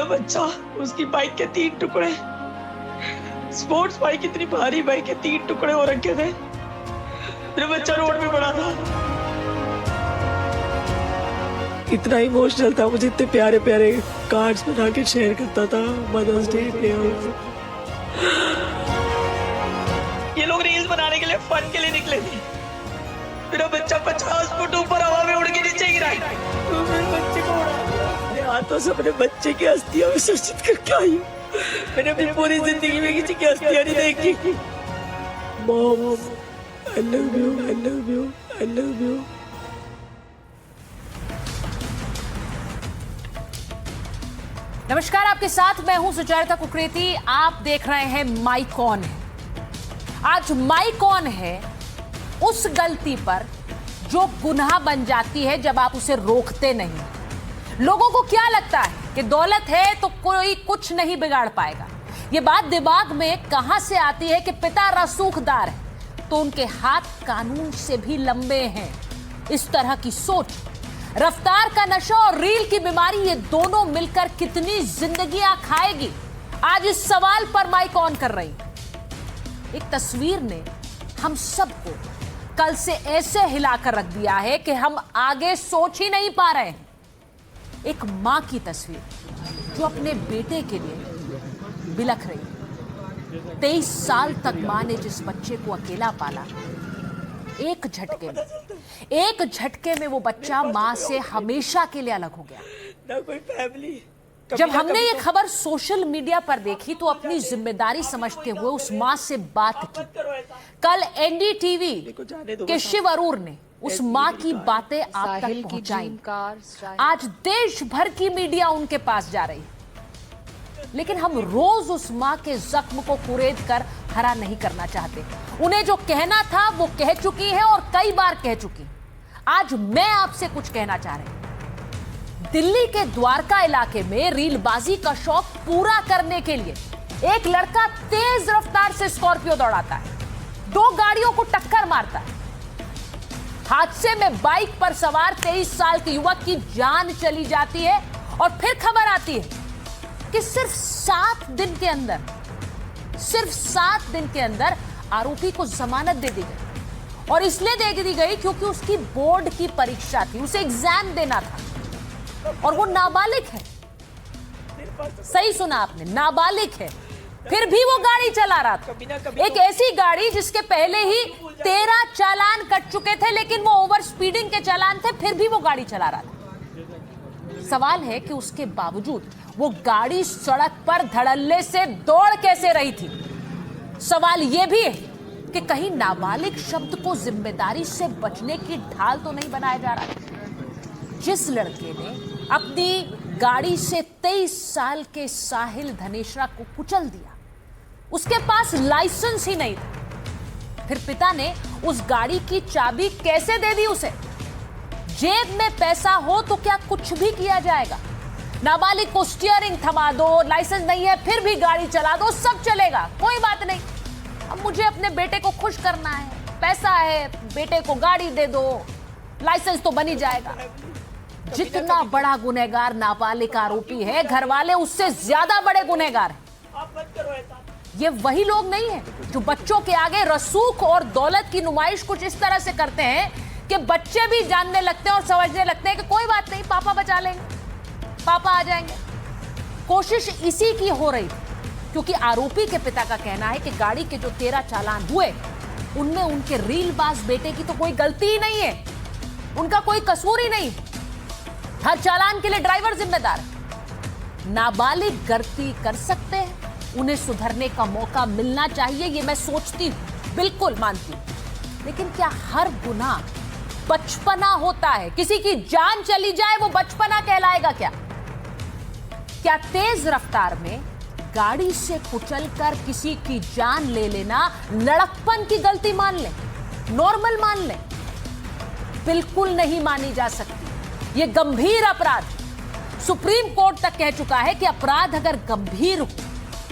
मेरा बच्चा, उसकी बाइक के 3 टुकड़े, स्पोर्ट्स बाइक, इतनी भारी बाइक के 3 टुकड़े हो रखे थे। मेरा बच्चा रोड पे पड़ा था। इतना इमोशनल था, मुझे इतने प्यारे प्यारे कार्ड्स बना के शेयर करता था मदर्स डे पे। ये लोग रील्स बनाने के लिए, फन के लिए निकले थे। मेरा बच्चा 50 फुट ऊपर हवा में उड़ के नीचे गिरा है। तो मेरे बच्चे को उड़ा अपने हाथों से अपने बच्चे की अस्थियां विसर्जित करके आई हूँ। मैंने अपनी पूरी जिंदगी में किसी की अस्थियां नहीं देखी। Mom, I love you, I love you, I love you. नमस्कार, आपके साथ मैं हूं सुचेता कुकरेती। आप देख रहे हैं माई कौन है। आज माई कौन है उस गलती पर जो गुनाह बन जाती है जब आप उसे रोकते नहीं। लोगों को क्या लगता है कि दौलत है तो कोई कुछ नहीं बिगाड़ पाएगा। ये बात दिमाग में कहां से आती है कि पिता रसूखदार है तो उनके हाथ कानून से भी लंबे हैं। इस तरह की सोच, रफ्तार का नशा और रील की बीमारी, ये दोनों मिलकर कितनी जिंदगियां खाएगी, आज इस सवाल पर माइक ऑन कर रही। एक तस्वीर ने हम सबको कल से ऐसे हिलाकर रख दिया है कि हम आगे सोच ही नहीं पा रहे हैं। एक मां की तस्वीर जो अपने बेटे के लिए बिलख रही है। 23 साल तक मां ने जिस बच्चे को अकेला पाला, एक झटके में वो बच्चा मां से हमेशा के लिए अलग हो गया। ना कोई फैमिली। जब हमने ये खबर सोशल मीडिया पर देखी तो अपनी जिम्मेदारी समझते हुए उस मां से बात की। कल एनडीटीवी के शिव अरूर ने उस मां की बातें आप तक पहुंचाई। आज देश भर की मीडिया उनके पास जा रही है, लेकिन हम रोज उस मां के जख्म को कुरेद कर हरा नहीं करना चाहते। उन्हें जो कहना था वो कह चुकी है और कई बार कह चुकी। आज मैं आपसे कुछ कहना चाह रही हूं। दिल्ली के द्वारका इलाके में रीलबाजी का शौक पूरा करने के लिए एक लड़का तेज रफ्तार से स्कॉर्पियो दौड़ाता है, 2 गाड़ियों को टक्कर मारता है। हादसे में बाइक पर सवार 23 साल के युवक की जान चली जाती है और फिर खबर आती है कि सिर्फ 7 दिन के अंदर आरोपी को जमानत दे दी गई। और इसलिए दे दी गई क्योंकि उसकी बोर्ड की परीक्षा थी, उसे एग्जाम देना था और वो नाबालिग है। सही सुना आपने, नाबालिग है, फिर भी वो गाड़ी चला रहा था। एक ऐसी गाड़ी जिसके पहले ही 13 चालान कट चुके थे, लेकिन वो ओवर स्पीडिंग के चालान थे, फिर भी वो गाड़ी चला रहा था। सवाल है कि उसके बावजूद वो गाड़ी सड़क पर धड़ल्ले से दौड़ कैसे रही थी। सवाल यह भी है कि कहीं नाबालिग शब्द को जिम्मेदारी से बचने की ढाल तो नहीं बनाया जा रहा। जिस लड़के ने अपनी गाड़ी से 23 साल के साहिल धनेश्रा को कुचल दिया, उसके पास लाइसेंस ही नहीं था। फिर पिता ने उस गाड़ी की चाबी कैसे दे दी उसे? जेब में पैसा हो तो क्या कुछ भी किया जाएगा? नाबालिग को स्टीयरिंग थमा दो, लाइसेंस नहीं है फिर भी गाड़ी चला दो, सब चलेगा, कोई बात नहीं। अब मुझे अपने बेटे को खुश करना है, पैसा है, बेटे को गाड़ी दे दो, लाइसेंस तो बन ही जाएगा। जितना बड़ा गुनहगार नाबालिग आरोपी है, घर वाले उससे ज्यादा बड़े गुनहगार हैं। ये वही लोग नहीं है जो बच्चों के आगे रसूख और दौलत की नुमाइश कुछ इस तरह से करते हैं कि बच्चे भी जानने लगते हैं और समझने लगते हैं कि कोई बात नहीं, पापा बचा लेंगे, पापा आ जाएंगे। कोशिश इसी की हो रही थी क्योंकि आरोपी के पिता का कहना है कि गाड़ी के जो 13 चालान हुए उनमें उनके रीलबाज बेटे की तो कोई गलती ही नहीं है, उनका कोई कसूर ही नहीं। हर चालान के लिए ड्राइवर जिम्मेदार है। नाबालिग गलती कर सकते हैं, उन्हें सुधरने का मौका मिलना चाहिए, ये मैं सोचती हूं, बिल्कुल मानती हूं। लेकिन क्या हर गुनाह बचपना होता है? किसी की जान चली जाए वो बचपना कहलाएगा क्या? क्या तेज रफ्तार में गाड़ी से कुचलकर किसी की जान ले लेना लड़कपन की गलती मान लें, नॉर्मल मान लें? बिल्कुल नहीं मानी जा सकती। यह गंभीर अपराध, सुप्रीम कोर्ट तक कह चुका है कि अपराध अगर गंभीर हो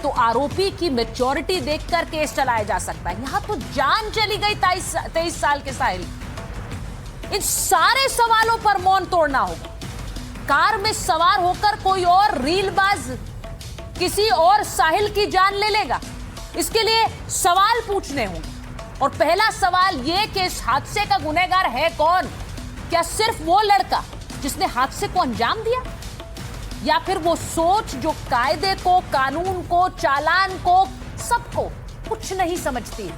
तो आरोपी की मैच्योरिटी देखकर केस चलाया जा सकता है। यहां तो जान चली गई 23 साल के साहिल। इन सारे सवालों पर मौन तोड़ना होगा। कार में सवार होकर कोई और रीलबाज किसी और साहिल की जान ले लेगा? इसके लिए सवाल पूछने होंगे। और पहला सवाल यह कि इस हादसे का गुनहगार है कौन? क्या सिर्फ वो लड़का जिसने हादसे को अंजाम दिया, या फिर वो सोच जो कायदे को, कानून को, चालान को, सबको कुछ नहीं समझती है?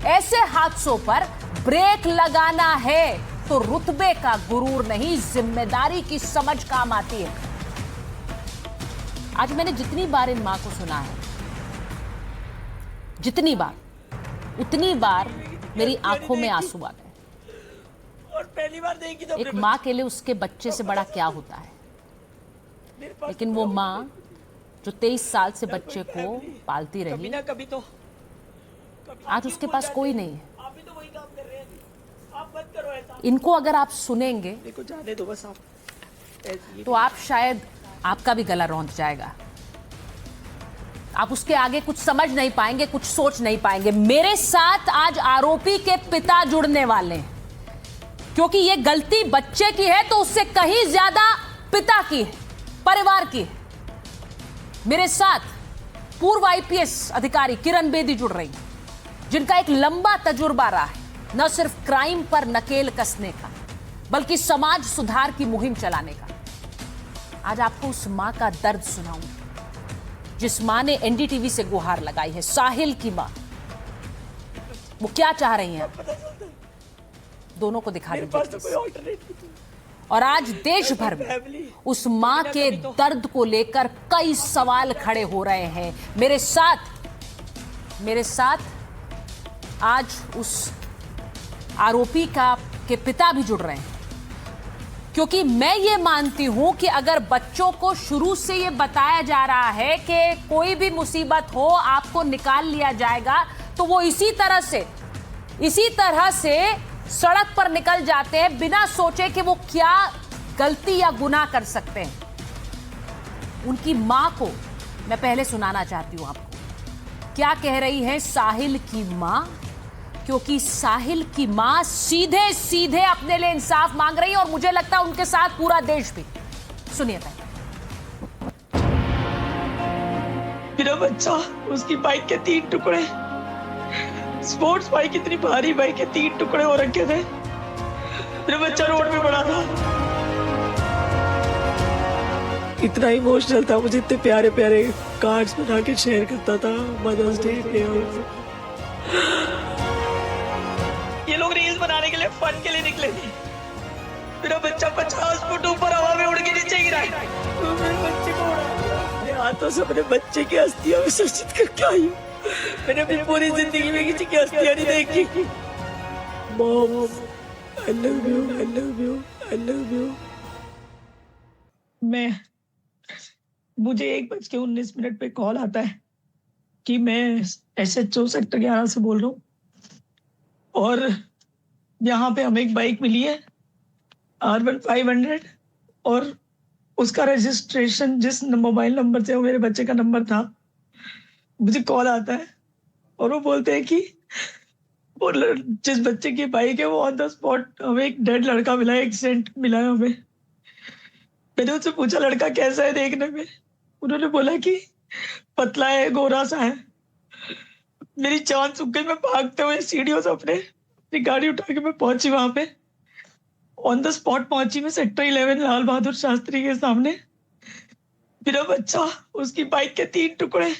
ऐसे हादसों पर ब्रेक लगाना है तो रुतबे का गुरूर नहीं, जिम्मेदारी की समझ काम आती है। आज मैंने जितनी बार इन मां को सुना है, जितनी बार, उतनी बार मेरी आंखों में आंसू आ गए। और पहली बार देखी तो एक मां के लिए उसके बच्चे से बड़ा क्या होता है, लेकिन वो मां जो 23 साल से बच्चे को पालती कभी रही, ना कभी तो आज उसके पास कोई नहीं है। आप भी तो वही काम कर रहे हैं, आप मत करो ऐसा। इनको अगर आप सुनेंगे देखो जाने दो बस आप ऐसी। तो आप शायद, आपका भी गला रौंद जाएगा, आप उसके आगे कुछ समझ नहीं पाएंगे, कुछ सोच नहीं पाएंगे। मेरे साथ आज आरोपी के पिता जुड़ने वाले हैं, क्योंकि ये गलती बच्चे की है तो उससे कहीं ज्यादा पिता की है, परिवार की है। मेरे साथ पूर्व आईपीएस अधिकारी किरण बेदी जुड़ रही हैं, जिनका एक लंबा तजुर्बा रहा है न सिर्फ क्राइम पर नकेल कसने का, बल्कि समाज सुधार की मुहिम चलाने का। आज आपको उस मां का दर्द सुनाऊंगी जिस मां ने एनडीटीवी से गुहार लगाई है, साहिल की मां। वो क्या चाह रही हैं, दोनों को दिखा दीजिए। और आज देश भर में उस मां के दर्द को लेकर कई सवाल खड़े हो रहे हैं। मेरे साथ आज उस आरोपी के पिता भी जुड़ रहे हैं, क्योंकि मैं ये मानती हूं कि अगर बच्चों को शुरू से ये बताया जा रहा है कि कोई भी मुसीबत हो आपको निकाल लिया जाएगा, तो वो इसी तरह से सड़क पर निकल जाते हैं बिना सोचे कि वो क्या गलती या गुनाह कर सकते हैं। उनकी मां को मैं पहले सुनाना चाहती हूं आपको क्या कह रही है साहिल की मां, क्योंकि साहिल की मां सीधे सीधे अपने लिए इंसाफ मांग रही है और मुझे लगता है उनके साथ पूरा देश भी। सुनिए पहले। मेरा बच्चा, उसकी बाइक के 3 टुकड़े, स्पोर्ट्स बाइक, इतनी भारी बाइक के 3 टुकड़े हो रखे थे। मेरा बच्चा रोड पे पड़ा था। इतना इमोशनल था, मुझे इतने प्यारे प्यारे कार्ड्स बना के शेयर करता था मदर्स डे पे। ये लोग रील्स बनाने के लिए, फन के लिए निकले थे। मेरा बच्चा 50 फुट ऊपर हवा में उड़ के नीचे गिरा है। तो मेरे बच्चे को उड़ा दिया। मेरे हाथों से अपने बच्चे की अस्थियां विसर्जित करके आई हूँ। मैंने अपनी पूरी जिंदगी में किसी की अस्थियां नहीं देखी। Mom, I love you, I love you, I love you। मुझे 1:19 पे कॉल आता है कि मैं SHO सेक्टर 11 से बोल रहा हूँ और यहाँ पे हमें एक बाइक मिली है R1 500 और उसका रजिस्ट्रेशन जिस मोबाइल नंबर से वो मेरे बच्चे का नंबर था। मुझे कॉल आता है और वो बोलते हैं कि वो जिस बच्चे की बाइक है वो ऑन द स्पॉट, हमें एक डेड लड़का मिला है, एक्सीडेंट मिला है हमें। मैंने उनसे पूछा लड़का कैसा है देखने में, उन्होंने बोला कि पतला है, गोरा सा है। मेरी जान सूख गई। मैं भागते हुए सीढ़ियों से अपनी गाड़ी उठा के मैं पहुंची वहां पे, ऑन द स्पॉट पहुंची मैं सेक्टर 11 लाल बहादुर शास्त्री के सामने। मेरा बच्चा, उसकी बाइक के 3 टुकड़े,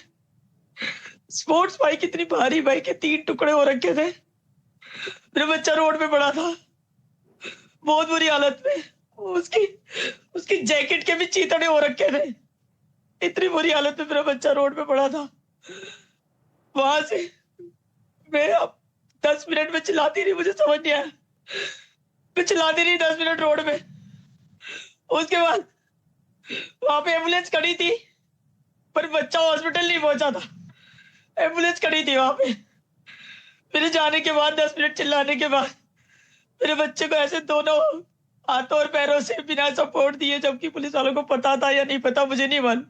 स्पोर्ट्स बाइक, इतनी भारी बाइक के 3 टुकड़े हो रखे थे। मेरा बच्चा रोड पे पड़ा था बहुत बुरी हालत में। उसकी जैकेट के भी चीतड़े हो रखे थे। इतनी बुरी हालत में मेरा बच्चा रोड पे पड़ा था। वहां से मैं अब 10 मिनट में चिल्लाती रही, मुझे समझ नहीं आया। मैं चिल्लाती रही 10 मिनट रोड में। उसके बाद वहां पे एम्बुलेंस खड़ी थी पर बच्चा हॉस्पिटल नहीं पहुंचा था। एम्बुलेंस खड़ी थी वहां पे। मेरे जाने के बाद 10 मिनट चिल्लाने के बाद मेरे बच्चे को ऐसे दोनों हाथों और पैरों से बिना सपोर्ट दिए, जबकि पुलिस वालों को पता था या नहीं पता मुझे नहीं मालूम,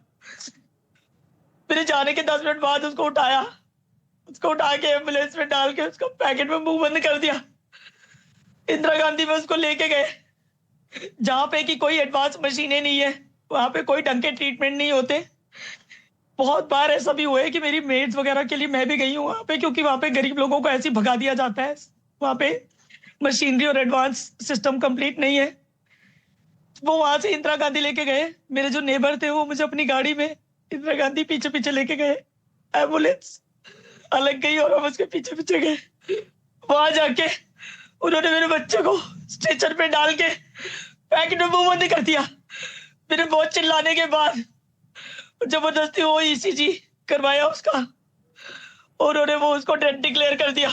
मेरे जाने के 10 मिनट बाद उसको उठा के एम्बुलेंस में डाल के उसको पैकेट में मुंह बंद कर दिया। इंदिरा गांधी में उसको लेके गए। जहाँ पे कि कोई एडवांस मशीनें नहीं है, वहाँ पे कोई ढंग के ट्रीटमेंट नहीं होते। बहुत बार ऐसा भी हुआ है कि मेरी मेड्स वगैरह के लिए मैं भी गई हूँ वहाँ पे, क्योंकि वहाँ पे गरीब लोगों को ऐसे ही भगा दिया जाता है। वहाँ पे मशीनरी और एडवांस सिस्टम कंप्लीट नहीं है। वो वहां से इंदिरा गांधी लेके गए। मेरे जो नेबर थे वो मुझे अपनी गाड़ी में इंदिरा गांधी पीछे पीछे लेके गए। एम्बुलेंस अलग गई और हम उसके पीछे पीछे गए। वहां जाके उन्होंने मेरे बच्चे को स्ट्रेचर पे डाल के पैकेट में मुंह बंद कर दिया। मेरे बहुत चिल्लाने के बाद जबरदस्ती वो ईसीजी करवाया उसका, और उन्होंने वो उसको डेड डिक्लेयर कर दिया।